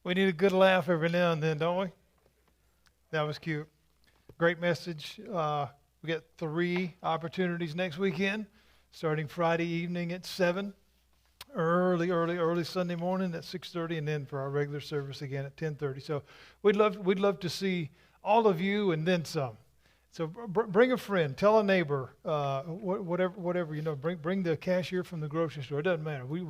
We need a good laugh every now and then, don't we? That was cute. Great message. We got 3 opportunities next weekend, starting Friday evening at 7, early Sunday morning at 6:30, and then for our regular service again at 10:30. So we'd love to see all of you and then some. So bring a friend, tell a neighbor, whatever Bring the cashier from the grocery store. It doesn't matter. We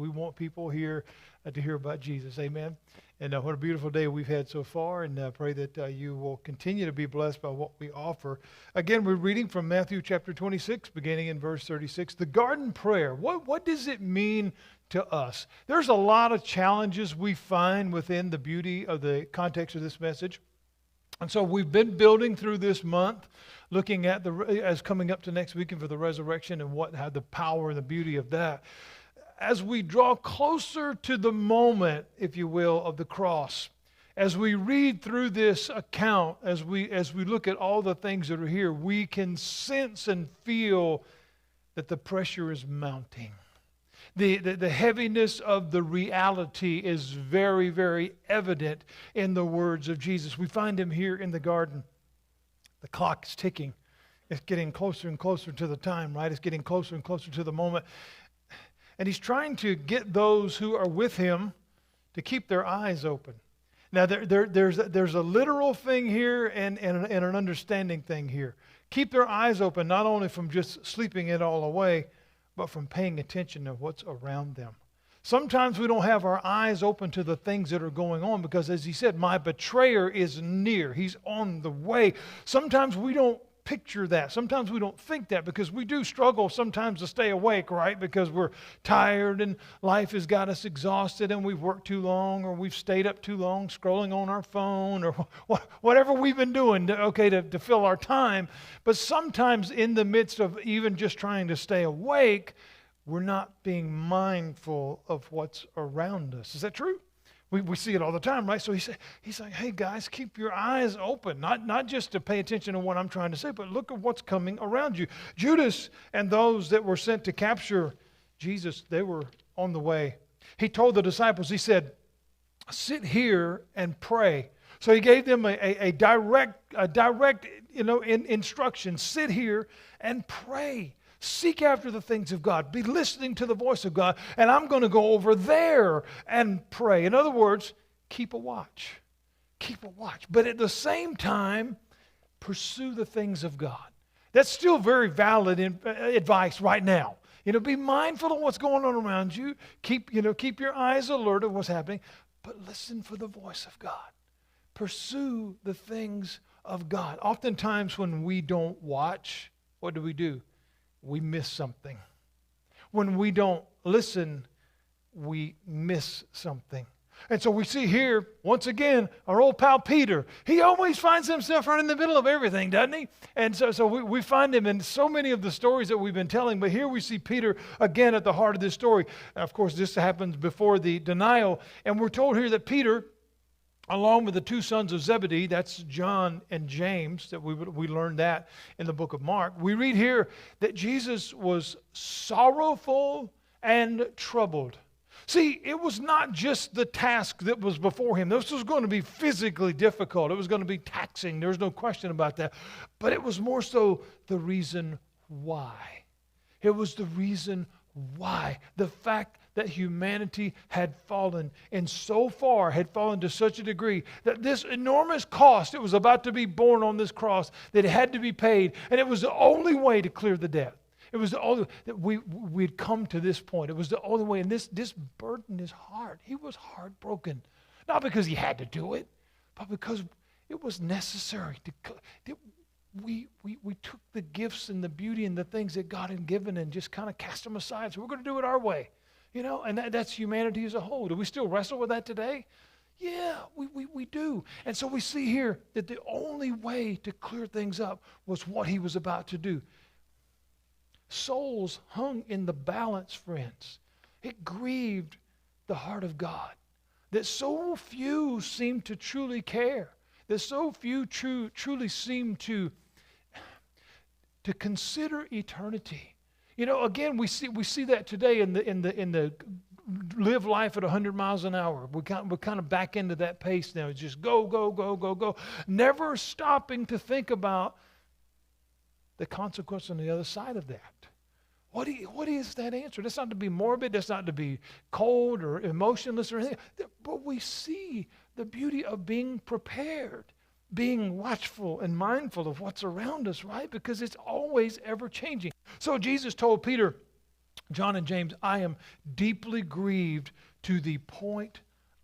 want people here to hear about Jesus. Amen. And what a beautiful day we've had so far, and pray that you will continue to be blessed by what we offer. Again, we're reading from Matthew chapter 26, beginning in verse 36. The garden prayer. What does it mean to us? There's a lot of challenges we find within the beauty of the context of this message. And so we've been building through this month, looking at as coming up to next weekend for the resurrection and how the power and the beauty of that. As we draw closer to the moment, if you will, of the cross, as we read through this account, as we look at all the things that are here, we can sense and feel that the pressure is mounting. The heaviness of the reality is very, very evident in the words of Jesus. We find him here in the garden. The clock is ticking. It's getting closer and closer to the time, right? It's getting closer and closer to the moment. And he's trying to get those who are with him to keep their eyes open. Now, there's a literal thing here and an understanding thing here. Keep their eyes open, not only from just sleeping it all away, but from paying attention to what's around them. Sometimes we don't have our eyes open to the things that are going on because, as he said, my betrayer is near. He's on the way. Sometimes we don't picture that. Sometimes we don't think that because we do struggle sometimes to stay awake, right? Because we're tired and life has got us exhausted and we've worked too long or we've stayed up too long scrolling on our phone or whatever we've been doing to fill our time. But sometimes in the midst of even just trying to stay awake, we're not being mindful of what's around us. Is that true? We see it all the time, right? So he's like, hey guys, keep your eyes open. Not just to pay attention to what I'm trying to say, but look at what's coming around you. Judas and those that were sent to capture Jesus, they were on the way. He told the disciples, he said, sit here and pray. So he gave them a direct instruction. Sit here and pray. Seek after the things of God. Be listening to the voice of God. And I'm going to go over there and pray. In other words, keep a watch. Keep a watch. But at the same time, pursue the things of God. That's still very valid advice right now. Be mindful of what's going on around you. Keep your eyes alert of what's happening. But listen for the voice of God. Pursue the things of God. Oftentimes when we don't watch, what do? We miss something. When we don't listen, we miss something. And so we see here, once again, our old pal Peter. He always finds himself right in the middle of everything, doesn't he? And so we find him in so many of the stories that we've been telling. But here we see Peter again at the heart of this story. Of course, this happens before the denial. And we're told here that Peter, along with the 2 sons of Zebedee, that's John and James, that we learned that in the book of Mark. We read here that Jesus was sorrowful and troubled. See, it was not just the task that was before him. This was going to be physically difficult. It was going to be taxing. There's no question about that. But it was more so the reason why. It was the reason why. The fact that humanity had fallen, and so far had fallen to such a degree that this enormous cost, it was about to be borne on this cross, that it had to be paid, and it was the only way to clear the debt. It was the only that we'd come to this point. It was the only way, and this burdened his heart. He was heartbroken, not because he had to do it, but because it was necessary. We took the gifts and the beauty and the things that God had given and just kind of cast them aside. So we're going to do it our way. And that's humanity as a whole. Do we still wrestle with that today? Yeah, we do. And so we see here that the only way to clear things up was what he was about to do. Souls hung in the balance, friends. It grieved the heart of God that so few seemed to truly care, that so few truly seemed to consider eternity. Again, we see that today in the live life at 100 miles an hour. We're kind of back into that pace now. It's just go, go, go, go, go. Never stopping to think about the consequence on the other side of that. What is that answer? That's not to be morbid. That's not to be cold or emotionless or anything. But we see the beauty of being prepared, being watchful and mindful of what's around us, right? Because it's always ever changing. So Jesus told Peter, John, and James, I am deeply grieved to the point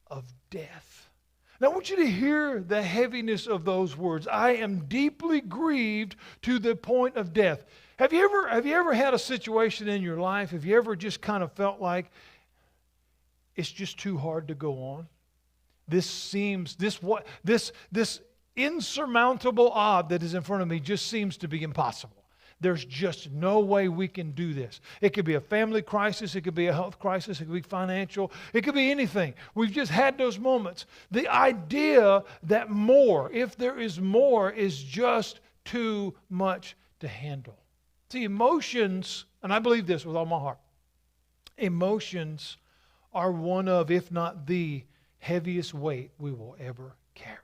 of death. Now, I want you to hear the heaviness of those words. I am deeply grieved to the point of death. Have you ever had a situation in your life? Have you ever just kind of felt like it's just too hard to go on? This insurmountable odd that is in front of me just seems to be impossible. There's just no way we can do this. It could be a family crisis. It could be a health crisis. It could be financial. It could be anything. We've just had those moments. The idea that more, if there is more, is just too much to handle. See, emotions, and I believe this with all my heart, emotions are one of, if not the heaviest weight we will ever carry.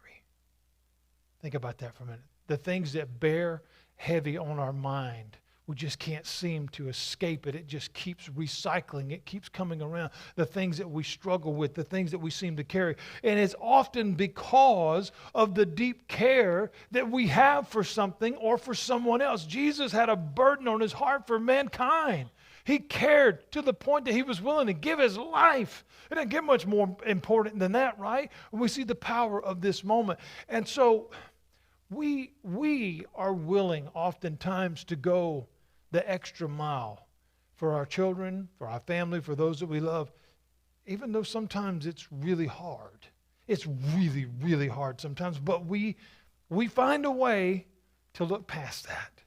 Think about that for a minute. The things that bear heavy on our mind, we just can't seem to escape it. It just keeps recycling. It keeps coming around. The things that we struggle with, the things that we seem to carry. And it's often because of the deep care that we have for something or for someone else. Jesus had a burden on his heart for mankind. He cared to the point that he was willing to give his life. It doesn't get much more important than that, right? We see the power of this moment. And so we are willing oftentimes to go the extra mile for our children, for our family, for those that we love, even though sometimes it's really hard. It's really, really hard sometimes, but we find a way to look past that.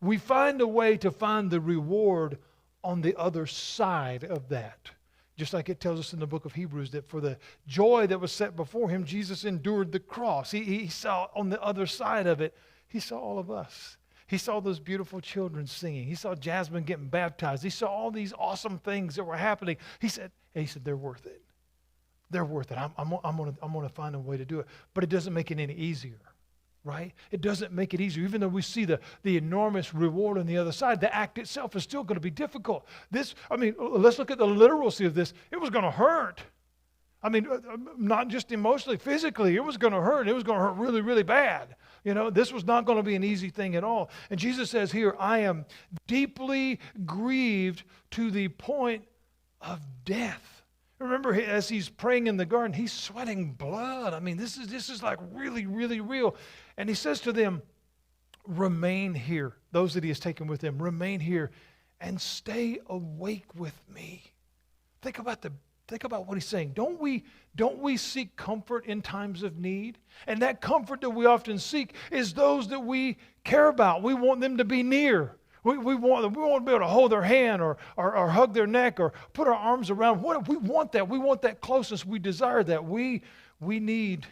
We find a way to find the reward on the other side of that. Just like it tells us in the book of Hebrews that for the joy that was set before him, Jesus endured the cross. He saw on the other side of it, he saw all of us. He saw those beautiful children singing. He saw Jasmine getting baptized. He saw all these awesome things that were happening. He said, they're worth it. They're worth it. I'm going to find a way to do it. But it doesn't make it any easier, right? It doesn't make it easier. Even though we see the enormous reward on the other side, the act itself is still going to be difficult. Let's look at the literacy of this. It was going to hurt. Not just emotionally, physically, it was going to hurt. It was going to hurt really, really bad. This was not going to be an easy thing at all. And Jesus says here, I am deeply grieved to the point of death. Remember, as he's praying in the garden, he's sweating blood. This is like really, really real. And he says to them, remain here. Those that he has taken with him, remain here and stay awake with me. Think about what he's saying. Don't we seek comfort in times of need? And that comfort that we often seek is those that we care about. We want them to be near. We want to be able to hold their hand or hug their neck or put our arms around. We want that. We want that closeness. We desire that. We need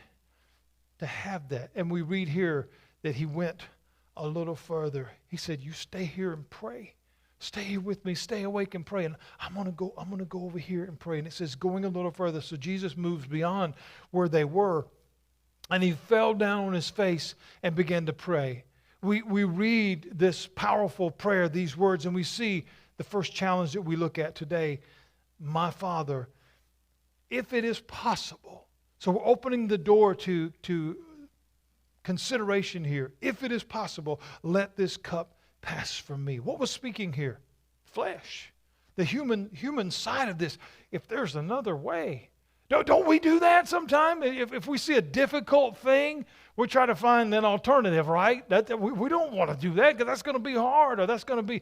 to have that. And we read here that he went a little further. He said, you stay here and pray. Stay here with me. Stay awake and pray. And I'm going to go over here and pray. And it says going a little further. So Jesus moves beyond where they were. And he fell down on his face and began to pray. We read this powerful prayer, these words, and we see the first challenge that we look at today. My Father, if it is possible. So we're opening the door to consideration here. If it is possible, let this cup pass from me. What was speaking here? Flesh. The human side of this. If there's another way. Don't we do that sometime? If we see a difficult thing, we try to find an alternative, right? We don't want to do that because that's going to be hard, or that's going to be,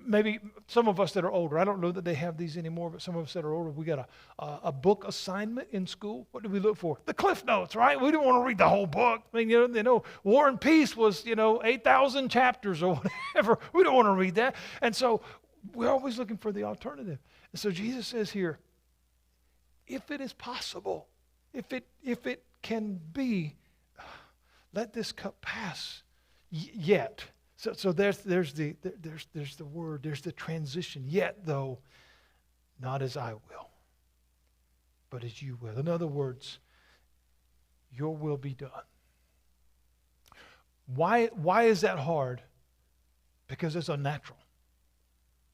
maybe some of us that are older. I don't know that they have these anymore, but some of us that are older, we got a book assignment in school. What do we look for? The Cliff Notes, right? We don't want to read the whole book. War and Peace was, 8,000 chapters or whatever. We don't want to read that. And so we're always looking for the alternative. And so Jesus says here, if it is possible, if it can be, let this cup pass. Yet, so there's the word, there's the transition. Yet, though, not as I will, but as you will. In other words, your will be done. Why is that hard? Because it's unnatural.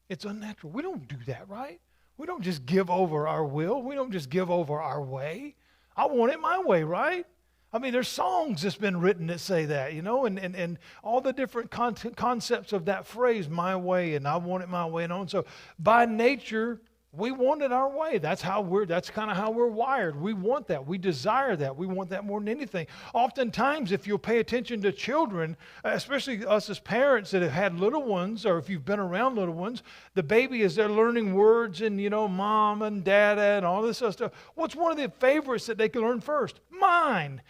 It's unnatural. We don't do that, right? We don't just give over our will. We don't just give over our way. I want it my way, right? I mean, there's songs that's been written that say that, and all the different concepts of that phrase, my way, and I want it my way, and on. So by nature, we want it our way. That's kind of how we're wired. We want that. We desire that. We want that more than anything. Oftentimes, if you'll pay attention to children, especially us as parents that have had little ones, or if you've been around little ones, the baby, as they're learning words and, mom and dada and all this other stuff, what's one of the favorites that they can learn first? Mine.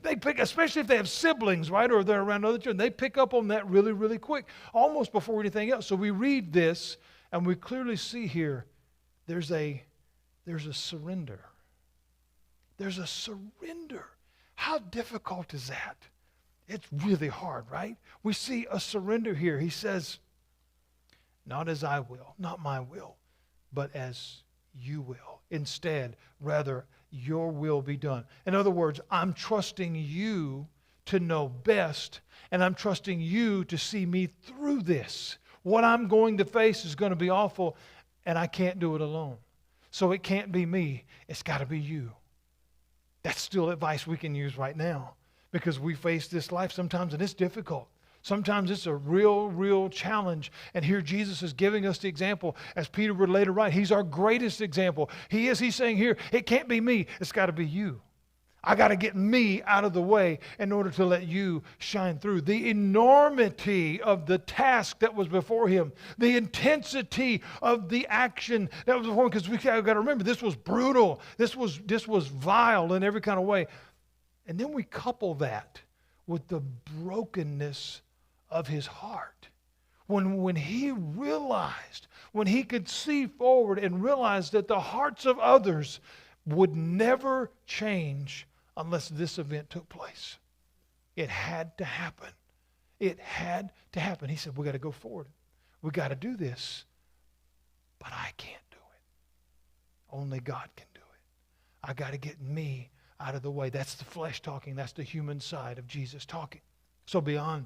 They pick, especially if they have siblings, right, or they're around other children, they pick up on that really, really quick, almost before anything else. So we read this, and we clearly see here, there's a surrender. There's a surrender. How difficult is that? It's really hard, right? We see a surrender here. He says, not as I will, not my will, but as you will. Instead, rather, your will be done. In other words, I'm trusting you to know best, and I'm trusting you to see me through this. What I'm going to face is going to be awful, and I can't do it alone. So it can't be me. It's got to be you. That's still advice we can use right now, because we face this life sometimes, and it's difficult. Sometimes it's a real challenge. And here Jesus is giving us the example. As Peter would later write, he's our greatest example. He's saying here, it can't be me. It's got to be you. I got to get me out of the way in order to let you shine through. The enormity of the task that was before him, the intensity of the action that was before him, because we got to remember, this was brutal. This was vile in every kind of way. And then we couple that with the brokenness of his heart. When he realized, when he could see forward and realize that the hearts of others would never change unless this event took place. It had to happen. It had to happen. He said, we got to go forward. We got to do this. But I can't do it. Only God can do it. I got to get me out of the way. That's the flesh talking. That's the human side of Jesus talking. So beyond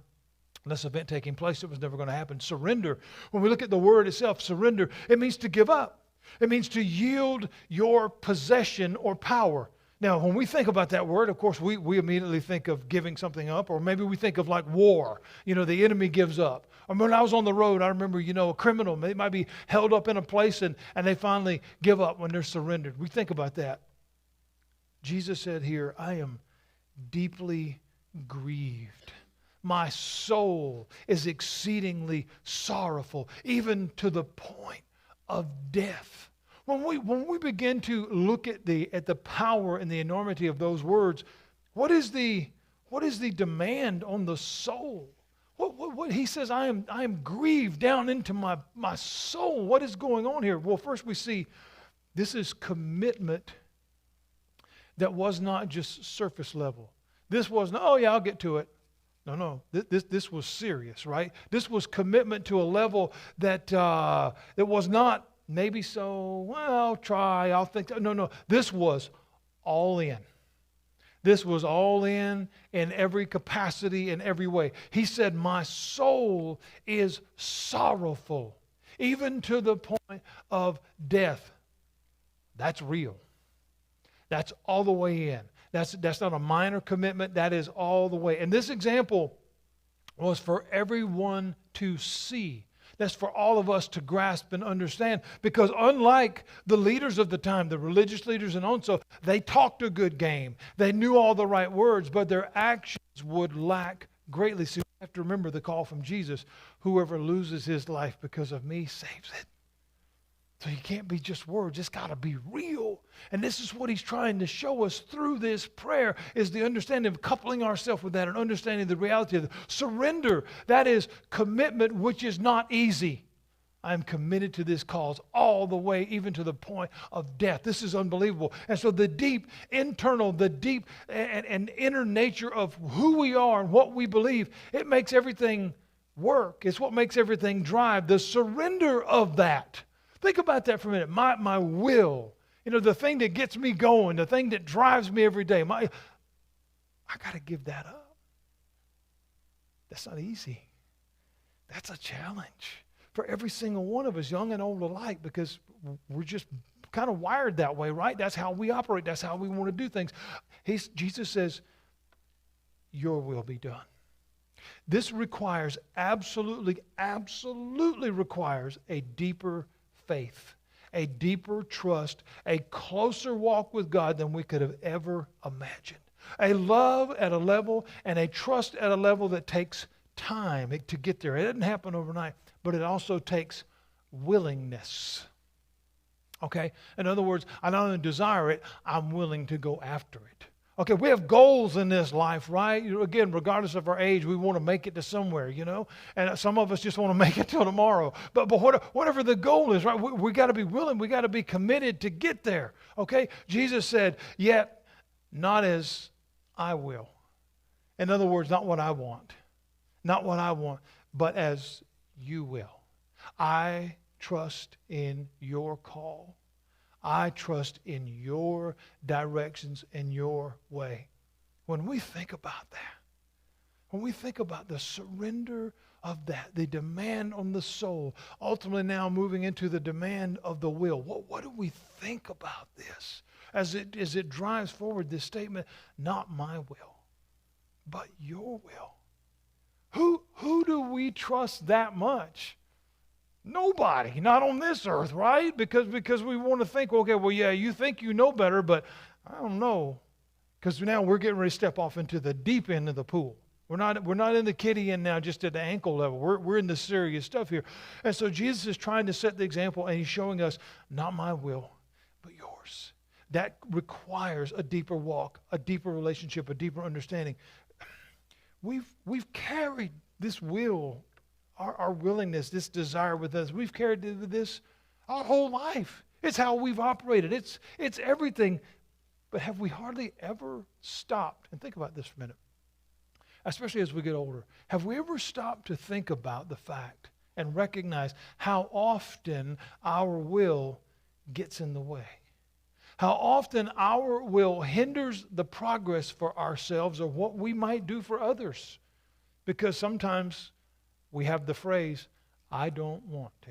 this event taking place, it was never going to happen. Surrender. When we look at the word itself, surrender, it means to give up. It means to yield your possession or power. Now, when we think about that word, of course, we immediately think of giving something up, or maybe we think of like war. The enemy gives up. Or when I was on the road, I remember, a criminal, they might be held up in a place and they finally give up when they're surrendered. We think about that. Jesus said here, I am deeply grieved. My soul is exceedingly sorrowful, even to the point of death. When we begin to look at the power and the enormity of those words, what is the demand on the soul? What he says, I am grieved down into my soul. What is going on here? Well, first we see this is commitment that was not just surface level. This wasn't, oh yeah, I'll get to it. No. This was serious, right? This was commitment to a level that was not, maybe so, well, I'll try, I'll think. No. This was all in. This was all in every capacity, in every way. He said, my soul is sorrowful, even to the point of death. That's real. That's all the way in. That's not a minor commitment. That is all the way. And this example was for everyone to see. That's for all of us to grasp and understand. Because unlike the leaders of the time, the religious leaders and on so, they talked a good game. They knew all the right words, but their actions would lack greatly. So you have to remember the call from Jesus. Whoever loses his life because of me saves it. So you can't be just words. It's got to be real. And this is what he's trying to show us through this prayer, is the understanding of coupling ourselves with that and understanding the reality of the surrender. That is commitment, which is not easy. I am committed to this cause all the way, even to the point of death. This is unbelievable. And so the deep internal, the deep and inner nature of who we are and what we believe, it makes everything work. It's what makes everything drive. The surrender of that. Think about that for a minute. My will, the thing that gets me going, the thing that drives me every day. I got to give that up. That's not easy. That's a challenge for every single one of us, young and old alike, because we're just kind of wired that way, right? That's how we operate. That's how we want to do things. Jesus says, your will be done. This requires, absolutely requires a deeper faith, a deeper trust, a closer walk with God than we could have ever imagined. A love at a level and a trust at a level that takes time to get there. It doesn't happen overnight, but it also takes willingness. Okay? In other words, I not only desire it, I'm willing to go after it. Okay, we have goals in this life, right? Again, regardless of our age, we want to make it to somewhere, and some of us just want to make it till tomorrow. But whatever the goal is, right, we got to be willing, we got to be committed to get there. Okay? Jesus said, yet not as I will. In other words, not what I want. Not what I want, but as you will. I trust in your call. I trust in your directions and your way. When we think about that, when we think about the surrender of that, the demand on the soul, ultimately now moving into the demand of the will, what do we think about this as it drives forward this statement, not my will, but your will? Who do we trust that much? Nobody, not on this earth, right? Because we want to think, okay, well, yeah, you think you know better, but I don't know. Because now we're getting ready to step off into the deep end of the pool. We're not in the kiddie end now, just at the ankle level. We're in the serious stuff here. And so Jesus is trying to set the example, and he's showing us, not my will, but yours. That requires a deeper walk, a deeper relationship, a deeper understanding. We've carried this will, our willingness, this desire with us. We've carried this our whole life. It's how we've operated. It's everything. But have we hardly ever stopped? And think about this for a minute. Especially as we get older. Have we ever stopped to think about the fact and recognize how often our will gets in the way? How often our will hinders the progress for ourselves or what we might do for others? Because sometimes we have the phrase, I don't want to.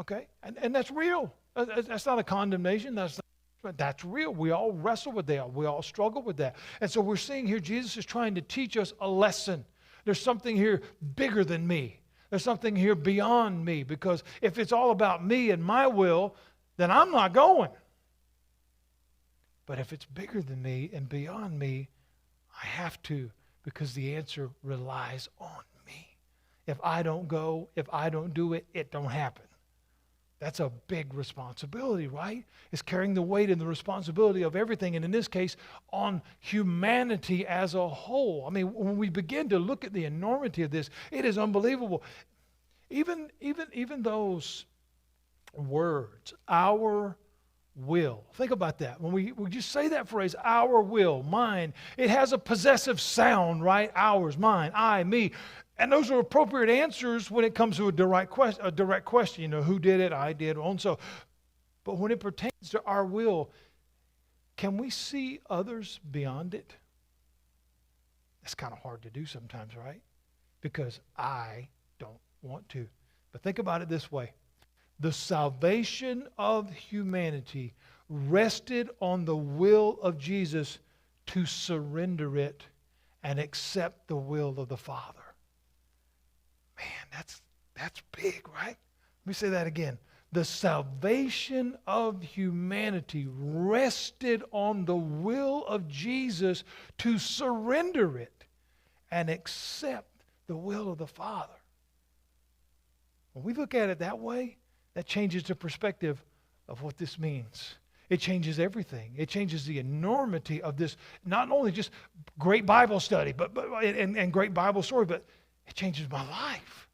Okay? And that's real. That's not a condemnation. That's real. We all wrestle with that. We all struggle with that. And so we're seeing here Jesus is trying to teach us a lesson. There's something here bigger than me. There's something here beyond me. Because if it's all about me and my will, then I'm not going. But if it's bigger than me and beyond me, I have to. Because the answer relies on me. If I don't go, if I don't do it, it don't happen. That's a big responsibility, right? It's carrying the weight and the responsibility of everything, and in this case, on humanity as a whole. I mean, when we begin to look at the enormity of this, it is unbelievable. Even those words, our will. Think about that. When we just say that phrase, our will, mine, it has a possessive sound, right? Ours, mine, I, me. And those are appropriate answers when it comes to a direct question. Who did it? I did, on so. But when it pertains to our will, can we see others beyond it? That's kind of hard to do sometimes, right? Because I don't want to. But think about it this way. The salvation of humanity rested on the will of Jesus to surrender it and accept the will of the Father. Man, that's big, right? Let me say that again. The salvation of humanity rested on the will of Jesus to surrender it and accept the will of the Father. When we look at it that way, that changes the perspective of what this means. It changes everything. It changes the enormity of this, not only just great Bible study and great Bible story, but it changes my life.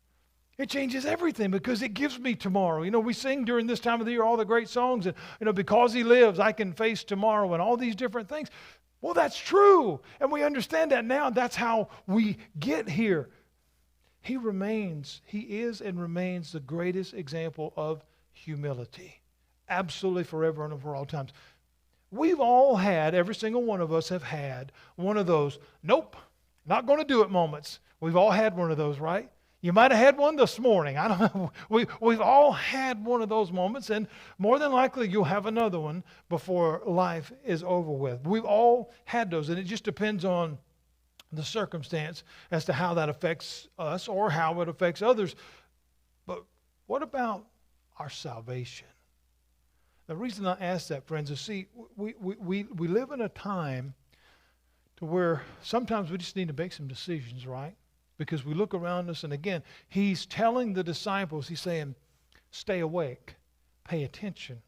It changes everything because it gives me tomorrow. We sing during this time of the year all the great songs, and because He lives, I can face tomorrow, and all these different things. Well, that's true, and we understand that now. That's how we get here. He is and remains the greatest example of humility. Absolutely forever and for all times. We've all had, every single one of us have had one of those, nope, not going to do it moments. We've all had one of those, right? You might have had one this morning. I don't know. We've all had one of those moments, and more than likely you'll have another one before life is over with. We've all had those, and it just depends on the circumstance as to how that affects us or how it affects others. But what about our salvation? The reason I ask that, friends, is see, we live in a time to where sometimes we just need to make some decisions, right? Because we look around us, and again, he's telling the disciples, he's saying, stay awake, pay attention,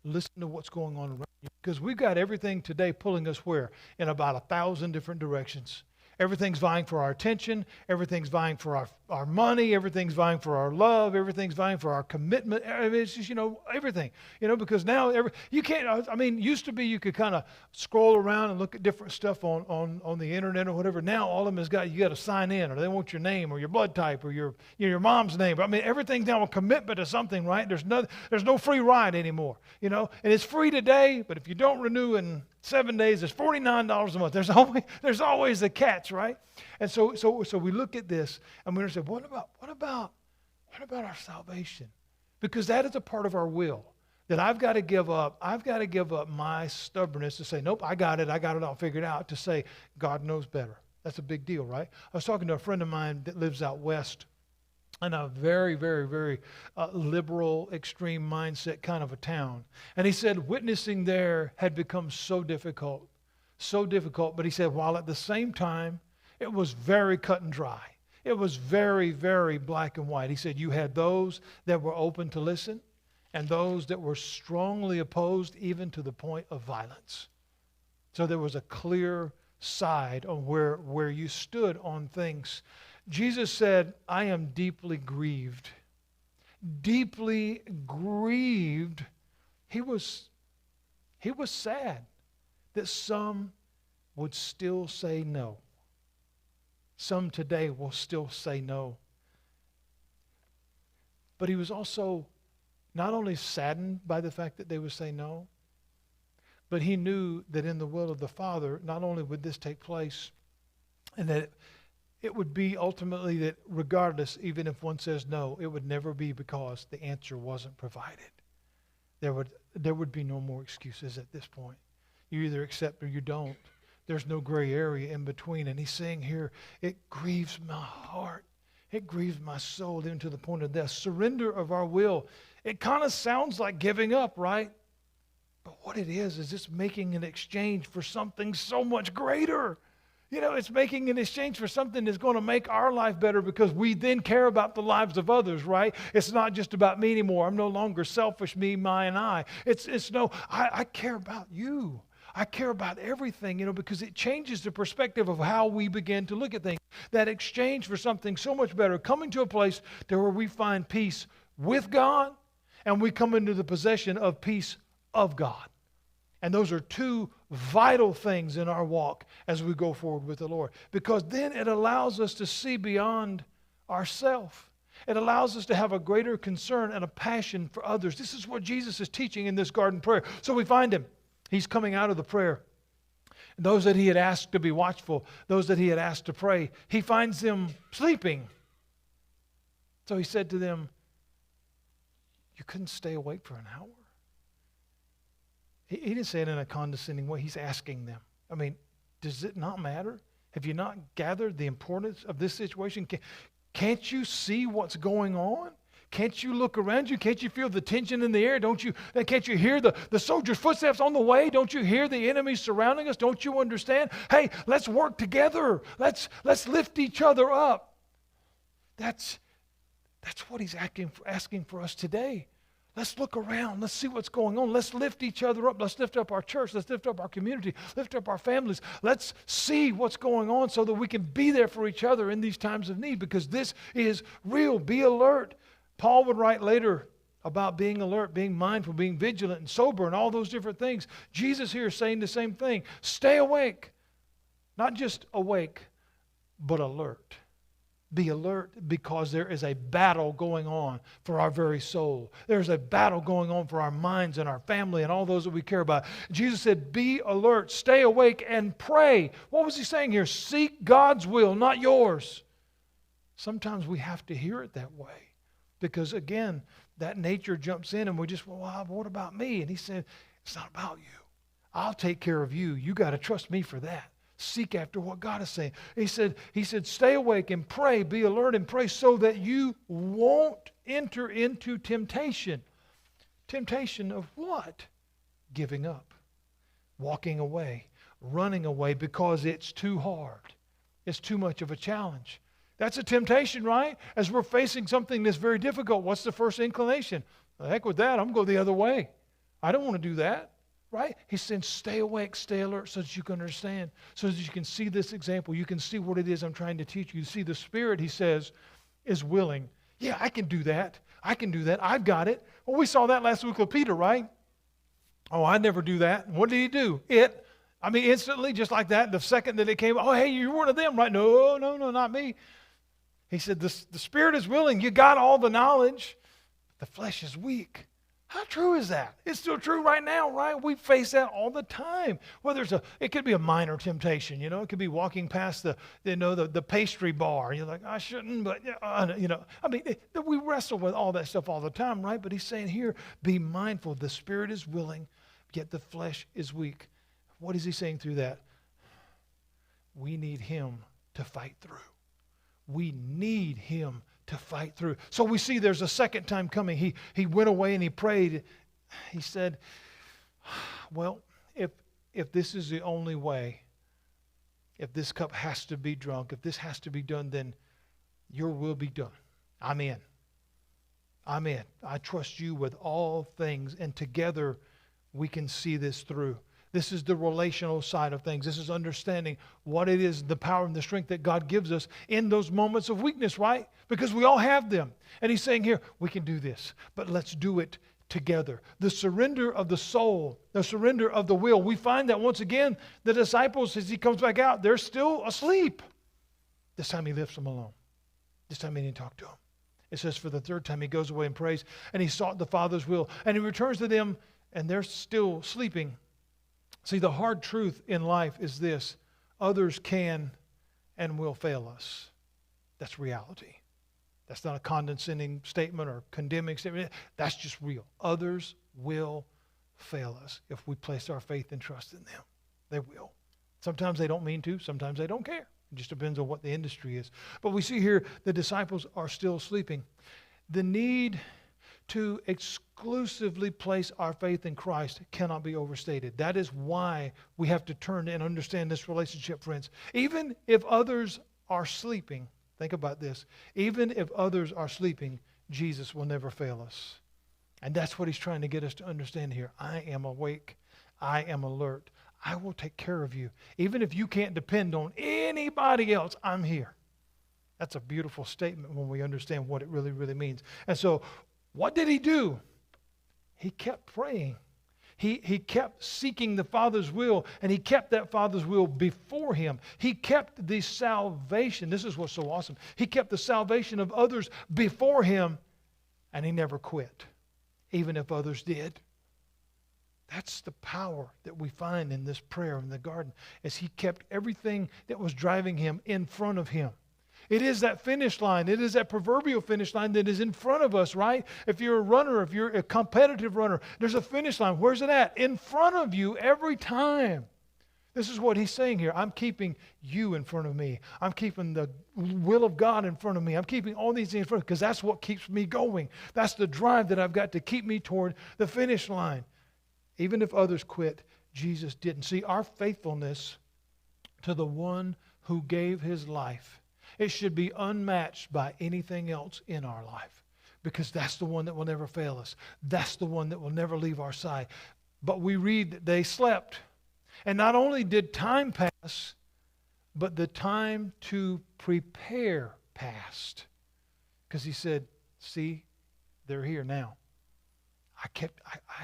listen to what's going on around you. Because we've got everything today pulling us where? In about 1,000 different directions. Everything's vying for our attention. Everything's vying for our money. Everything's vying for our love. Everything's vying for our commitment. It's just, everything. Because now, you can't, used to be you could kind of scroll around and look at different stuff on the internet or whatever. Now all of them you got to sign in, or they want your name or your blood type or your mom's name. Everything's now a commitment to something, right? There's no free ride anymore, and it's free today, but if you don't renew in 7 days, it's $49 a month. There's always a catch, right? And so we look at this and we say, what about our salvation? Because that is a part of our will that I've got to give up. I've got to give up my stubbornness to say, nope, I got it all figured out, to say, God knows better. That's a big deal, right? I was talking to a friend of mine that lives out west in a very, very, very liberal, extreme mindset kind of a town. And he said witnessing there had become so difficult. But he said, while at the same time, it was very cut and dry. It was very, very black and white. He said you had those that were open to listen and those that were strongly opposed, even to the point of violence. So there was a clear side on where you stood on things. Jesus said, I am deeply grieved. Deeply grieved. He was sad that some would still say no. Some today will still say no. But he was also not only saddened by the fact that they would say no, but he knew that in the will of the Father, not only would this take place, and that it would be ultimately that regardless, even if one says no, it would never be because the answer wasn't provided. There would be no more excuses at this point. You either accept or you don't. There's no gray area in between. And he's saying here, it grieves my heart. It grieves my soul even to the point of death. Surrender of our will. It kind of sounds like giving up, right? But what it is it's making an exchange for something so much greater. It's making an exchange for something that's going to make our life better, because we then care about the lives of others, right? It's not just about me anymore. I'm no longer selfish, me, my, and I. I care about you. I care about everything, because it changes the perspective of how we begin to look at things. That exchange for something so much better, coming to a place to where we find peace with God and we come into the possession of peace of God. And those are two vital things in our walk as we go forward with the Lord. Because then it allows us to see beyond ourselves. It allows us to have a greater concern and a passion for others. This is what Jesus is teaching in this garden prayer. So we find him. He's coming out of the prayer. Those that he had asked to be watchful, those that he had asked to pray, he finds them sleeping. So he said to them, you couldn't stay awake for an hour? He didn't say it in a condescending way. He's asking them. Does it not matter? Have you not gathered the importance of this situation? Can't you see what's going on? Can't you look around you? Can't you feel the tension in the air? Can't you hear the soldiers' footsteps on the way? Don't you hear the enemy surrounding us? Don't you understand? Hey, let's work together. Let's lift each other up. That's what he's asking for us today. Let's look around. Let's see what's going on. Let's lift each other up. Let's lift up our church. Let's lift up our community. Lift up our families. Let's see what's going on so that we can be there for each other in these times of need, because this is real. Be alert. Paul would write later about being alert, being mindful, being vigilant and sober and all those different things. Jesus here is saying the same thing. Stay awake. Not just awake, but alert. Be alert, because there is a battle going on for our very soul. There's a battle going on for our minds and our family and all those that we care about. Jesus said, be alert, stay awake, and pray. What was he saying here? Seek God's will, not yours. Sometimes we have to hear it that way, because again, that nature jumps in and we just, well, what about me? And he said, it's not about you. I'll take care of you. You got to trust me for that. Seek after what God is saying. He said, stay awake and pray, be alert and pray, so that you won't enter into temptation. Temptation of what? Giving up, walking away, running away because it's too hard. It's too much of a challenge. That's a temptation, right? As we're facing something that's very difficult, what's the first inclination? The heck with that, I'm going to go the other way. I don't want to do that. Right? He's saying stay awake, stay alert, so that you can understand, so that you can see this example. You can see what it is I'm trying to teach you. You see, the Spirit, he says, is willing. Yeah, I can do that. I can do that. I've got it. Well, we saw that last week with Peter, right? Oh, I never do that. What did he do? Instantly, just like that, the second that it came, oh, hey, you're one of them, right? No, not me. He said, the Spirit is willing. You got all the knowledge. The flesh is weak. How true is that? It's still true right now, right? We face that all the time. It could be a minor temptation, It could be walking past the pastry bar. You're like, I shouldn't, but we wrestle with all that stuff all the time, right? But he's saying here, be mindful. The Spirit is willing, yet the flesh is weak. What is he saying through that? We need him to fight through. We need him to fight through. So we see there's a second time coming. He went away and he prayed. He said, well, if this is the only way, if this cup has to be drunk, if this has to be done, then your will be done. I'm in. I trust you with all things, and together we can see this through. This is the relational side of things. This is understanding what it is, the power and the strength that God gives us in those moments of weakness, right? Because we all have them. And he's saying here, we can do this, but let's do it together. The surrender of the soul, the surrender of the will. We find that once again, the disciples, as he comes back out, they're still asleep. This time he lifts them alone. This time he didn't talk to them. It says for the third time he goes away and prays, and he sought the Father's will. And he returns to them, and they're still sleeping. See, the hard truth in life is this: others can and will fail us. That's reality. That's not a condescending statement or condemning statement. That's just real. Others will fail us if we place our faith and trust in them. They will. Sometimes they don't mean to. Sometimes they don't care. It just depends on what the industry is. But we see here the disciples are still sleeping. The need to exclusively place our faith in Christ cannot be overstated. That is why we have to turn and understand this relationship, friends. Even if others are sleeping, think about this. Even if others are sleeping, Jesus will never fail us. And that's what he's trying to get us to understand here. I am awake. I am alert. I will take care of you. Even if you can't depend on anybody else, I'm here. That's a beautiful statement when we understand what it really, really means. And so, what did he do? He kept praying. He kept seeking the Father's will, and he kept that Father's will before him. He kept the salvation. This is what's so awesome. He kept the salvation of others before him, and he never quit, even if others did. That's the power that we find in this prayer in the garden, as he kept everything that was driving him in front of him. It is that finish line. It is that proverbial finish line that is in front of us, right? If you're a runner, if you're a competitive runner, there's a finish line. Where's it at? In front of you every time. This is what he's saying here. I'm keeping you in front of me. I'm keeping the will of God in front of me. I'm keeping all these things in front of me because that's what keeps me going. That's the drive that I've got to keep me toward the finish line. Even if others quit, Jesus didn't. See, our faithfulness to the one who gave his life, it should be unmatched by anything else in our life, because that's the one that will never fail us. That's the one that will never leave our side. But we read that they slept. And not only did time pass, but the time to prepare passed. Because he said, see, they're here now. I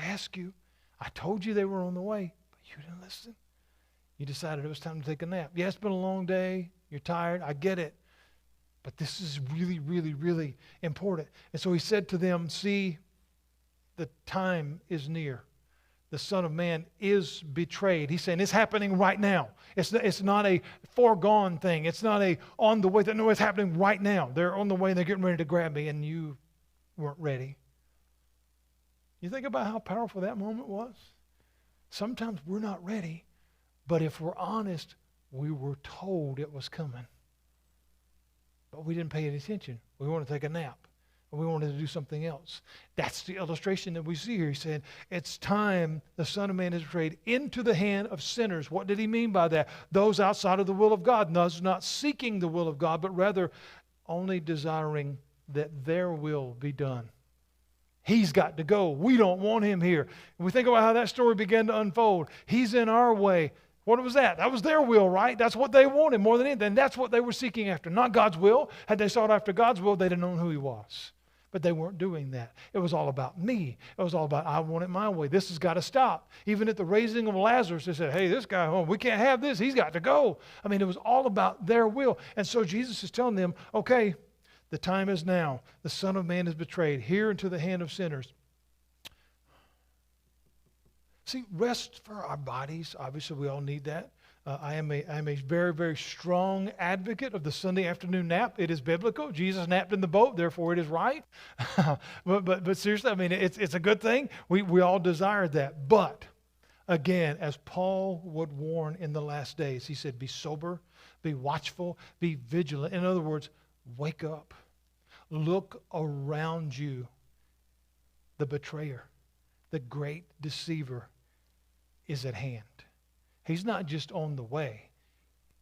asked you. I told you they were on the way, but you didn't listen. You decided it was time to take a nap. Yeah, it's been a long day. You're tired. I get it. But this is really, really, really important. And so he said to them, see, the time is near. The Son of Man is betrayed. He's saying it's happening right now. It's not a foregone thing. It's not a on the way. No, it's happening right now. They're on the way and they're getting ready to grab me, and you weren't ready. You think about how powerful that moment was? Sometimes we're not ready, but if we're honest, we were told it was coming. But we didn't pay any attention. We wanted to take a nap. We wanted to do something else. That's the illustration that we see here. He said, it's time the Son of Man is betrayed into the hand of sinners. What did he mean by that? Those outside of the will of God, those not seeking the will of God, but rather only desiring that their will be done. He's got to go. We don't want him here. And we think about how that story began to unfold. He's in our way. What was that? That was their will, right? That's what they wanted more than anything. That's what they were seeking after, not God's will. Had they sought after God's will, they'd have known who he was. But they weren't doing that. It was all about me. It was all about, I want it my way. This has got to stop. Even at the raising of Lazarus, they said, hey, this guy, we can't have this. He's got to go. I mean, it was all about their will. And so Jesus is telling them, okay, the time is now. The Son of Man is betrayed here into the hand of sinners. See, rest for our bodies. Obviously, we all need that. I am a very, very strong advocate of the Sunday afternoon nap. It is biblical. Jesus napped in the boat, therefore it is right. but seriously, I mean, it's a good thing. We all desire that. But, again, as Paul would warn in the last days, he said, be sober, be watchful, be vigilant. In other words, wake up. Look around you. The betrayer, the great deceiver, is at hand. He's not just on the way.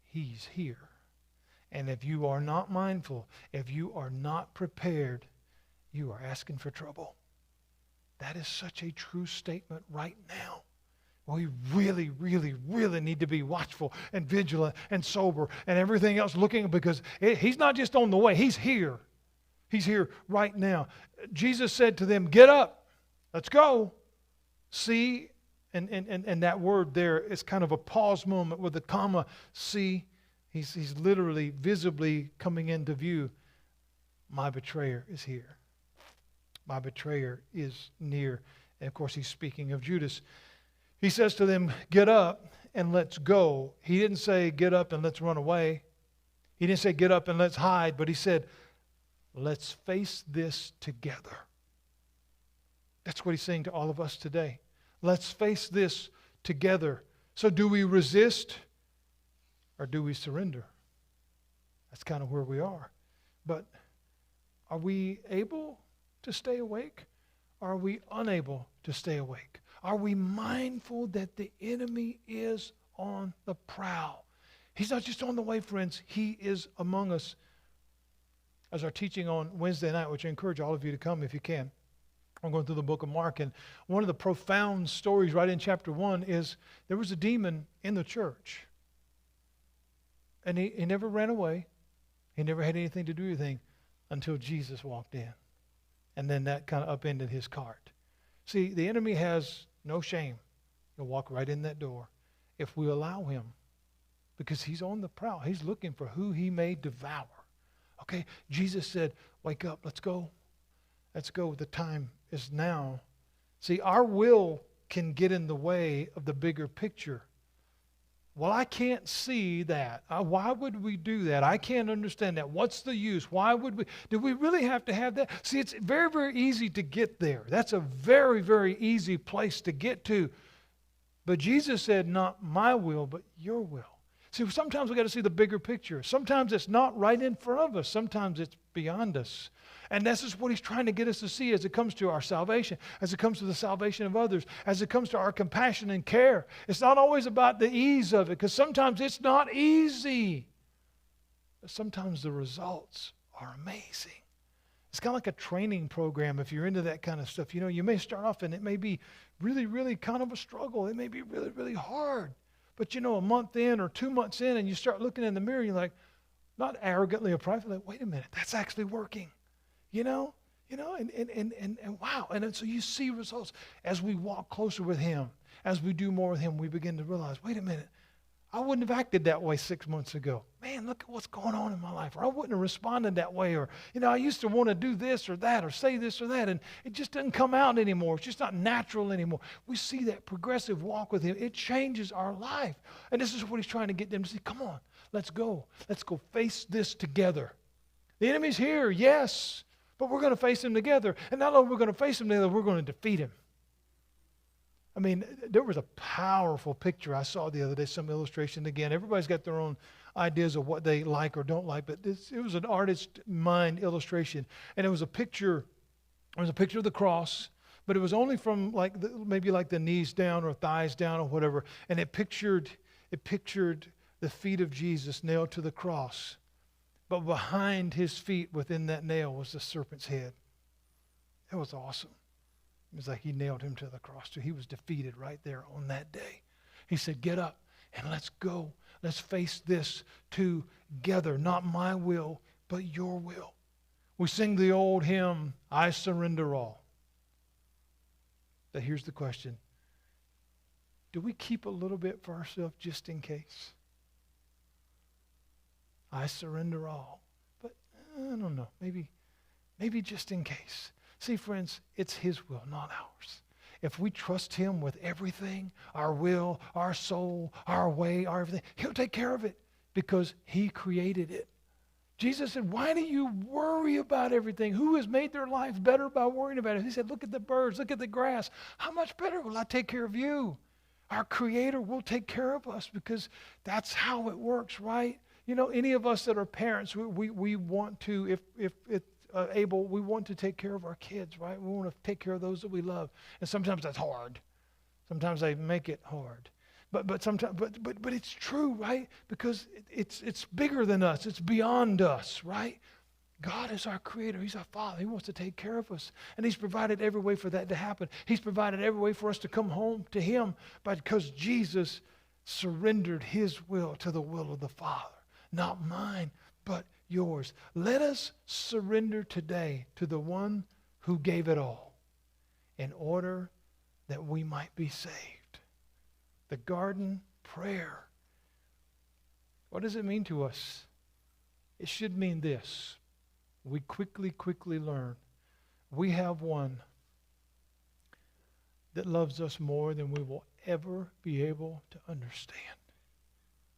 He's here. And if you are not mindful, if you are not prepared, you are asking for trouble. That is such a true statement right now. We really, really, really need to be watchful and vigilant and sober and everything else looking, because he's not just on the way. He's here. He's here right now. Jesus said to them, get up. Let's go. See, and that word there is kind of a pause moment with a comma. See, he's literally, visibly coming into view. My betrayer is here. My betrayer is near. And of course, he's speaking of Judas. He says to them, get up and let's go. He didn't say, get up and let's run away. He didn't say, get up and let's hide. But he said, let's face this together. That's what he's saying to all of us today. Let's face this together. So do we resist or do we surrender? That's kind of where we are. But are we able to stay awake? Or are we unable to stay awake? Are we mindful that the enemy is on the prowl? He's not just on the way, friends. He is among us. As our teaching on Wednesday night, which I encourage all of you to come if you can. I'm going through the book of Mark, and one of the profound stories right in chapter 1 is there was a demon in the church. And he never ran away. He never had anything to do with anything until Jesus walked in. And then that kind of upended his cart. See, the enemy has no shame. He'll walk right in that door if we allow him, because he's on the prowl. He's looking for who he may devour. Okay, Jesus said, wake up, let's go. Let's go. The time is now. See, our will can get in the way of the bigger picture. Well, I can't see that. Why would we do that? I can't understand that. What's the use? Why would we? Do we really have to have that? See, it's very, very easy to get there. That's a very, very easy place to get to. But Jesus said, not my will, but your will. See, sometimes we got to see the bigger picture. Sometimes it's not right in front of us. Sometimes it's beyond us. And this is what he's trying to get us to see as it comes to our salvation, as it comes to the salvation of others, as it comes to our compassion and care. It's not always about the ease of it, because sometimes it's not easy. But sometimes the results are amazing. It's kind of like a training program if you're into that kind of stuff. You know, you may start off and it may be really, really kind of a struggle. It may be really, really hard. But you know, a month in or 2 months in, and you start looking in the mirror, you're like, not arrogantly or pridefully, like, wait a minute, that's actually working. You know, and wow. And so you see results as we walk closer with him, as we do more with him, we begin to realize, wait a minute, I wouldn't have acted that way 6 months ago. Man, look at what's going on in my life. Or I wouldn't have responded that way. Or, I used to want to do this or that or say this or that. And it just doesn't come out anymore. It's just not natural anymore. We see that progressive walk with him. It changes our life. And this is what he's trying to get them to see. Come on, let's go. Let's go face this together. The enemy's here, yes. But we're going to face him together. And not only are we going to face him together, we're going to defeat him. I mean, there was a powerful picture I saw the other day, some illustration again. Everybody's got their own ideas of what they like or don't like, but it was an artist's mind illustration. And it was a picture of the cross, but it was only from maybe the knees down or thighs down or whatever. And it pictured the feet of Jesus nailed to the cross. But behind his feet within that nail was the serpent's head. It was awesome. It was like he nailed him to the cross too. He was defeated right there on that day. He said, get up and let's go. Let's face this together. Not my will, but your will. We sing the old hymn, I surrender all. But here's the question. Do we keep a little bit for ourselves just in case? I surrender all. But I don't know. Maybe just in case. See, friends, it's his will, not ours. If we trust him with everything, our will, our soul, our way, our everything, he'll take care of it because he created it. Jesus said, why do you worry about everything? Who has made their life better by worrying about it? He said, look at the birds, look at the grass. How much better will I take care of you? Our Creator will take care of us because that's how it works, right? Any of us that are parents, we want to, if it's able, we want to take care of our kids, right? We want to take care of those that we love. And sometimes that's hard. Sometimes they make it hard. But sometimes but it's true, right? Because it's bigger than us. It's beyond us, right? God is our Creator. He's our Father. He wants to take care of us. And he's provided every way for that to happen. He's provided every way for us to come home to him because Jesus surrendered his will to the will of the Father. Not mine, but yours. Let us surrender today to the one who gave it all in order that we might be saved. The garden prayer. What does it mean to us? It should mean this. We quickly learn. We have one that loves us more than we will ever be able to understand.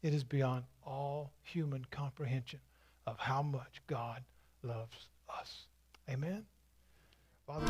It is beyond all human comprehension of how much God loves us. Amen? Father,